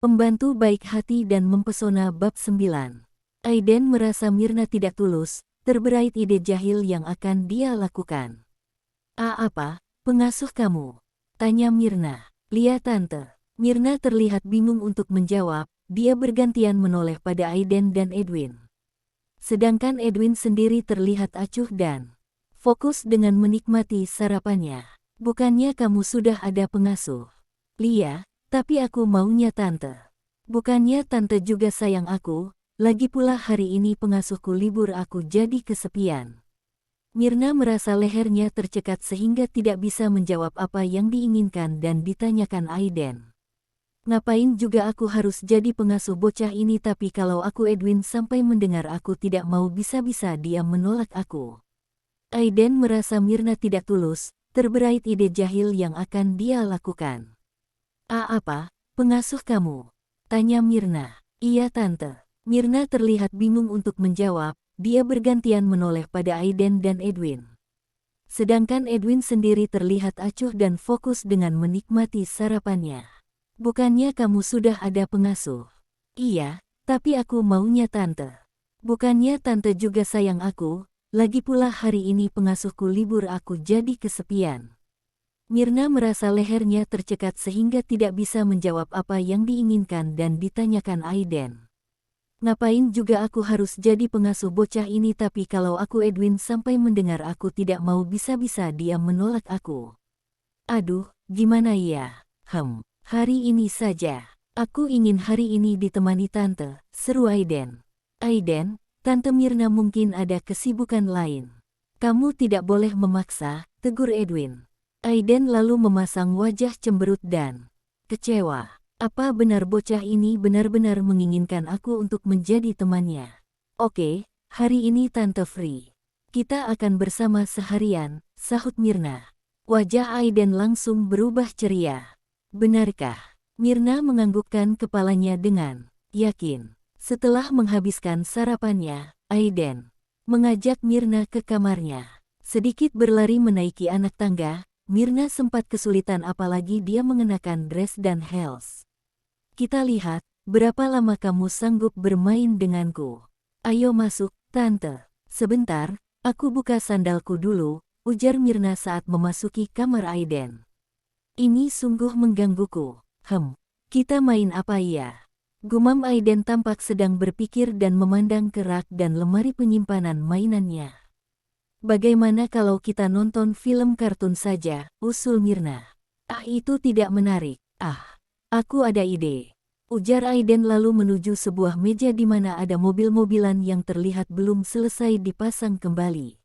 Pembantu baik hati dan mempesona bab 9. Aiden merasa Mirna tidak tulus, terberait ide jahil yang akan dia lakukan. Apa? Pengasuh kamu?" tanya Mirna. "Lihat tante." Mirna terlihat bingung untuk menjawab, dia bergantian menoleh pada Aiden dan Edwin. Sedangkan Edwin sendiri terlihat acuh dan fokus dengan menikmati sarapannya. "Bukannya kamu sudah ada pengasuh, Lia? Tapi aku maunya tante. Bukannya tante juga sayang aku, lagi pula hari ini pengasuhku libur aku jadi kesepian." Mirna merasa lehernya tercekat sehingga tidak bisa menjawab apa yang diinginkan dan ditanyakan Aiden. "Ngapain juga aku harus jadi pengasuh bocah ini, tapi kalau aku Edwin sampai mendengar aku tidak mau bisa-bisa dia menolak aku." Aiden merasa Mirna tidak tulus, terberait ide jahil yang akan dia lakukan. Apa? Pengasuh kamu?" tanya Mirna. "Iya tante." Mirna terlihat bingung untuk menjawab, dia bergantian menoleh pada Aiden dan Edwin. Sedangkan Edwin sendiri terlihat acuh dan fokus dengan menikmati sarapannya. "Bukannya kamu sudah ada pengasuh?" "Iya, tapi aku maunya tante. Bukannya tante juga sayang aku, lagi pula hari ini pengasuhku libur aku jadi kesepian." Mirna merasa lehernya tercekat sehingga tidak bisa menjawab apa yang diinginkan dan ditanyakan Aiden. "Ngapain juga aku harus jadi pengasuh bocah ini, tapi kalau aku Edwin sampai mendengar aku tidak mau bisa-bisa dia menolak aku. Aduh, gimana ya? Hari ini saja. Aku ingin hari ini ditemani tante," seru Aiden. "Aiden, tante Mirna mungkin ada kesibukan lain." "Kamu tidak boleh memaksa," tegur Edwin. Aiden lalu memasang wajah cemberut dan kecewa. "Apa benar bocah ini benar-benar menginginkan aku untuk menjadi temannya? Oke, hari ini tante free. Kita akan bersama seharian," sahut Mirna. Wajah Aiden langsung berubah ceria. "Benarkah?" Mirna menganggukkan kepalanya dengan yakin. Setelah menghabiskan sarapannya, Aiden mengajak Mirna ke kamarnya. Sedikit berlari menaiki anak tangga, Mirna sempat kesulitan apalagi dia mengenakan dress dan heels. "Kita lihat, berapa lama kamu sanggup bermain denganku? Ayo masuk, tante." "Sebentar, aku buka sandalku dulu," ujar Mirna saat memasuki kamar Aiden. "Ini sungguh menggangguku." Kita main apa ya?" Gumam Aiden tampak sedang berpikir dan memandang ke rak dan lemari penyimpanan mainannya. "Bagaimana kalau kita nonton film kartun saja?" usul Mirna. Itu tidak menarik." Aku ada ide," ujar Aiden lalu menuju sebuah meja di mana ada mobil-mobilan yang terlihat belum selesai dipasang kembali.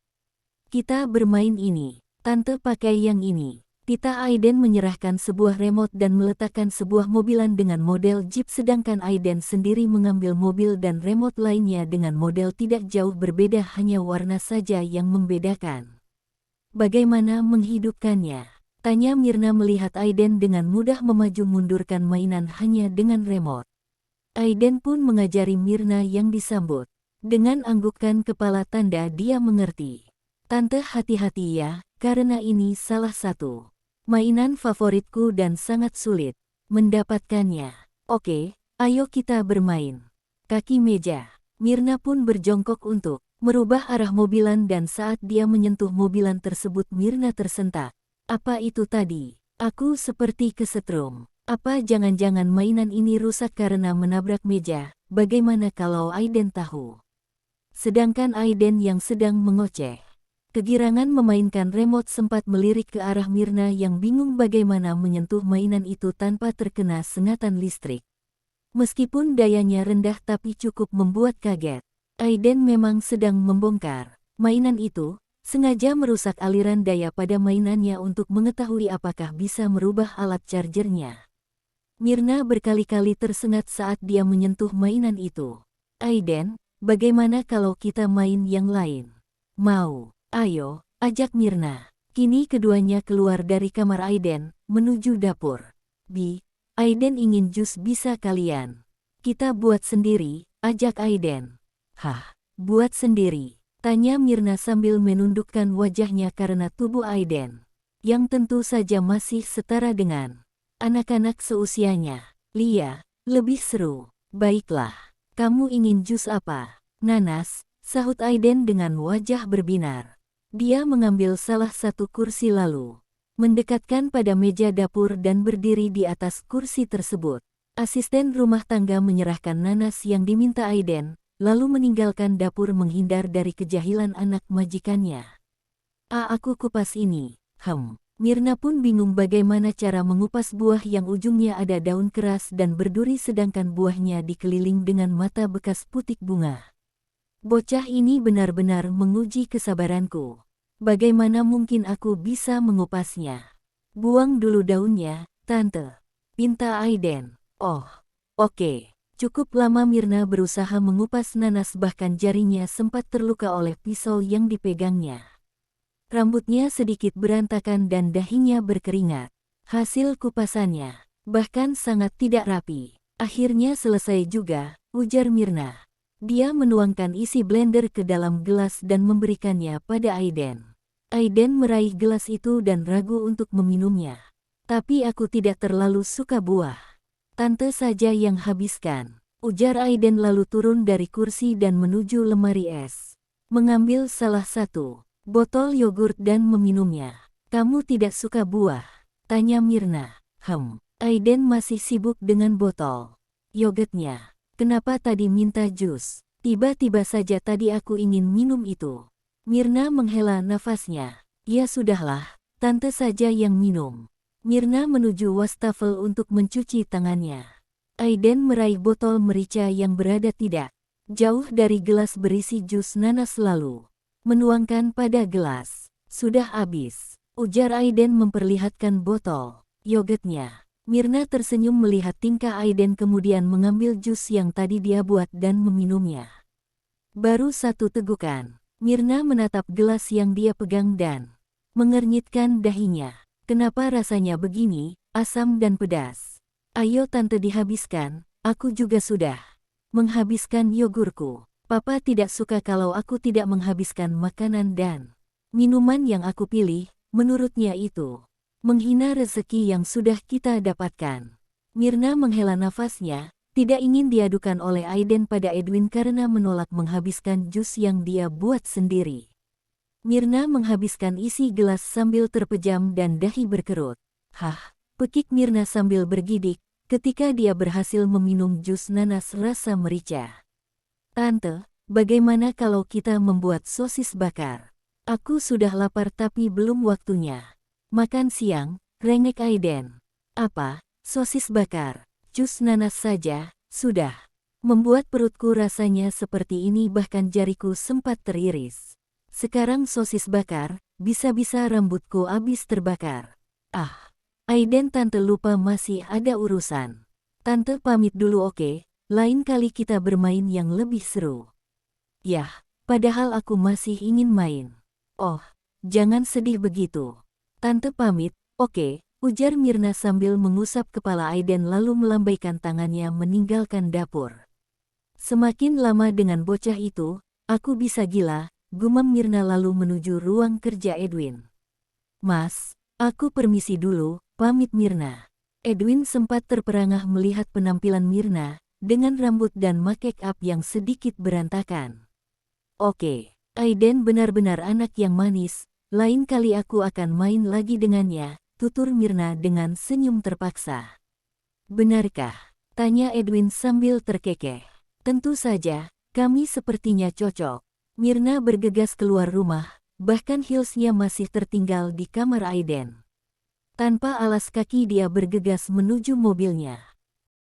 "Kita bermain ini. Tante pakai yang ini." Tita Aiden menyerahkan sebuah remote dan meletakkan sebuah mobilan dengan model Jeep, sedangkan Aiden sendiri mengambil mobil dan remote lainnya dengan model tidak jauh berbeda, hanya warna saja yang membedakan. "Bagaimana menghidupkannya?" tanya Mirna melihat Aiden dengan mudah memaju mundurkan mainan hanya dengan remote. Aiden pun mengajari Mirna yang disambut. Dengan anggukan kepala tanda dia mengerti. "Tante hati-hati ya, karena ini salah satu mainan favoritku dan sangat sulit mendapatkannya." "Oke, ayo kita bermain." Kaki meja. Mirna pun berjongkok untuk merubah arah mobilan dan saat dia menyentuh mobilan tersebut Mirna tersentak. "Apa itu tadi? Aku seperti kesetrum. Apa jangan-jangan mainan ini rusak karena menabrak meja?" Bagaimana kalau Aiden tahu? Sedangkan Aiden yang sedang mengoceh. Kegirangan memainkan remote sempat melirik ke arah Mirna yang bingung bagaimana menyentuh mainan itu tanpa terkena sengatan listrik. Meskipun dayanya rendah tapi cukup membuat kaget. Aiden memang sedang membongkar mainan itu, sengaja merusak aliran daya pada mainannya untuk mengetahui apakah bisa merubah alat chargernya. Mirna berkali-kali tersengat saat dia menyentuh mainan itu. "Aiden, bagaimana kalau kita main yang lain?" "Mau." "Ayo," ajak Mirna. Kini keduanya keluar dari kamar Aiden, menuju dapur. Aiden ingin jus, bisa kalian?" "Kita buat sendiri," ajak Aiden. Buat sendiri?" tanya Mirna sambil menundukkan wajahnya karena tubuh Aiden, yang tentu saja masih setara dengan anak-anak seusianya. "Lia, Lebih seru. Baiklah. Kamu ingin jus apa? Nanas, sahut Aiden dengan wajah berbinar. Dia mengambil salah satu kursi lalu mendekatkan pada meja dapur dan berdiri di atas kursi tersebut. Asisten rumah tangga menyerahkan nanas yang diminta Aiden, lalu meninggalkan dapur menghindar dari kejahilan anak majikannya. Aku kupas ini. Mirna pun bingung bagaimana cara mengupas buah yang ujungnya ada daun keras dan berduri sedangkan buahnya dikeliling dengan mata bekas putik bunga. Bocah ini benar-benar menguji kesabaranku. Bagaimana mungkin aku bisa mengupasnya? Buang dulu daunnya, Tante. Pinta Aiden. Oh, oke. Cukup lama Mirna berusaha mengupas nanas bahkan jarinya sempat terluka oleh pisau yang dipegangnya. Rambutnya sedikit berantakan dan dahinya berkeringat. Hasil kupasannya bahkan sangat tidak rapi. Akhirnya selesai juga, ujar Mirna. Dia menuangkan isi blender ke dalam gelas dan memberikannya pada Aiden. Aiden meraih gelas itu dan ragu untuk meminumnya. Tapi aku tidak terlalu suka buah. Tante saja yang habiskan, ujar Aiden lalu turun dari kursi dan menuju lemari es. Mengambil salah satu botol yogurt dan meminumnya. Kamu tidak suka buah? Tanya Mirna. Aiden masih sibuk dengan botol yogurtnya. Kenapa tadi minta jus? Tiba-tiba saja tadi aku ingin minum itu. Mirna menghela nafasnya. Ya sudahlah, tante saja yang minum. Mirna menuju wastafel untuk mencuci tangannya. Aiden meraih botol merica yang berada tidak jauh dari gelas berisi jus nanas lalu menuangkan pada gelas. Sudah habis, ujar Aiden memperlihatkan botol yogurtnya. Mirna tersenyum melihat tingkah Aiden kemudian mengambil jus yang tadi dia buat dan meminumnya. Baru satu tegukan, Mirna menatap gelas yang dia pegang dan mengernyitkan dahinya. Kenapa rasanya begini, asam dan pedas? Ayo tante dihabiskan, aku juga sudah menghabiskan yogurku. Papa tidak suka kalau aku tidak menghabiskan makanan dan minuman yang aku pilih, menurutnya itu menghina rezeki yang sudah kita dapatkan. Mirna menghela nafasnya, tidak ingin diadukan oleh Aiden pada Edwin karena menolak menghabiskan jus yang dia buat sendiri. Mirna menghabiskan isi gelas sambil terpejam dan dahi berkerut. Pekik Mirna sambil bergidik ketika dia berhasil meminum jus nanas rasa merica. Tante, bagaimana kalau kita membuat sosis bakar? Aku sudah lapar tapi belum waktunya. Makan siang, rengek Aiden. Apa, sosis bakar? Jus nanas saja, sudah. Membuat perutku rasanya seperti ini bahkan jariku sempat teriris. Sekarang sosis bakar, bisa-bisa rambutku habis terbakar. Aiden tante lupa masih ada urusan. Tante pamit dulu oke? Lain kali kita bermain yang lebih seru. Yah, padahal aku masih ingin main. Oh, jangan sedih begitu. Tante pamit, oke, ujar Mirna sambil mengusap kepala Aiden lalu melambaikan tangannya meninggalkan dapur. Semakin lama dengan bocah itu, aku bisa gila, gumam Mirna lalu menuju ruang kerja Edwin. Mas, aku permisi dulu, pamit Mirna. Edwin sempat terperangah melihat penampilan Mirna dengan rambut dan make up yang sedikit berantakan. Oke, Aiden benar-benar anak yang manis, lain kali aku akan main lagi dengannya, tutur Mirna dengan senyum terpaksa. Benarkah? Tanya Edwin sambil terkekeh. Tentu saja, kami sepertinya cocok. Mirna bergegas keluar rumah, bahkan heelsnya masih tertinggal di kamar Aiden. Tanpa alas kaki dia bergegas menuju mobilnya.